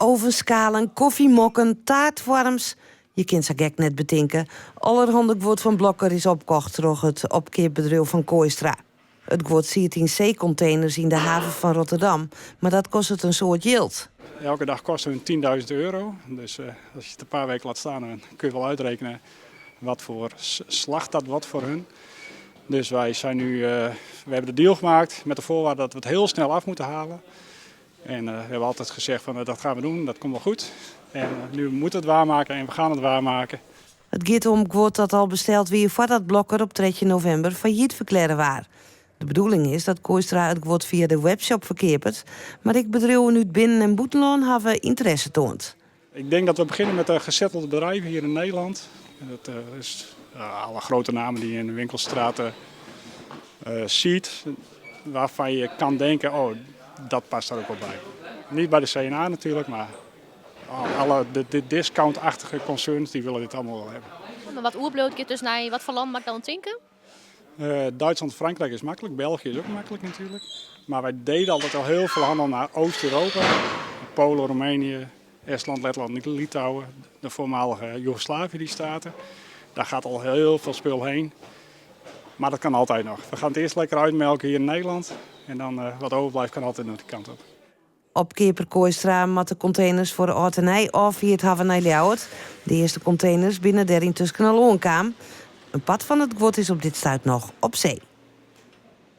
Ovenskalen, koffiemokken, taartworms. Je kunt zo gek net betinken. Allerhande wordt van Blokker is opgekocht door het opkeerbedrijf van Kooistra. Het wordt 14 C-containers in de haven van Rotterdam. Maar dat kost het een soort yield. Elke dag kost hun €10.000. Dus als je het een paar weken laat staan, dan kun je wel uitrekenen wat voor slag dat wordt voor hun. Dus wij zijn nu, we hebben de deal gemaakt met de voorwaarde dat we het heel snel af moeten halen. En we hebben altijd gezegd van dat gaan we doen, dat komt wel goed. En nu moeten we het waarmaken en we gaan het waarmaken. Het gaat om het dat al besteld wie voordat Blokker op 3 november failliet verklaren waar. De bedoeling is dat Kooistra het wordt via de webshop verkeert, maar ik bedrijven uit binnen- en buitenland hebben interesse toont. Ik denk dat we beginnen met de gezettelde bedrijven hier in Nederland. Dat is alle grote namen die je in de winkelstraten ziet, waarvan je kan denken, oh, dat past daar ook wel bij. Niet bij de CNA natuurlijk, maar alle de discountachtige concerns die willen dit allemaal wel hebben. Maar wat oerbloot dus naar wat voor land mag ik dan drinken? Duitsland en Frankrijk is makkelijk, België is ook makkelijk natuurlijk. Maar wij deden altijd al heel veel handel naar Oost-Europa. Polen, Roemenië, Estland, Letland, Litouwen, de voormalige Joegoslavië, die staten. Daar gaat al heel veel spul heen. Maar dat kan altijd nog. We gaan het eerst lekker uitmelken hier in Nederland. En dan wat overblijft kan altijd naar die kant op. Opkeeper Kooistra met de containers voor de Ortenij of via het haven naar Ljouwert. De eerste containers binnen der in Tuskenaloon kwamen. Een pad van het gwot is op dit stuit nog op zee.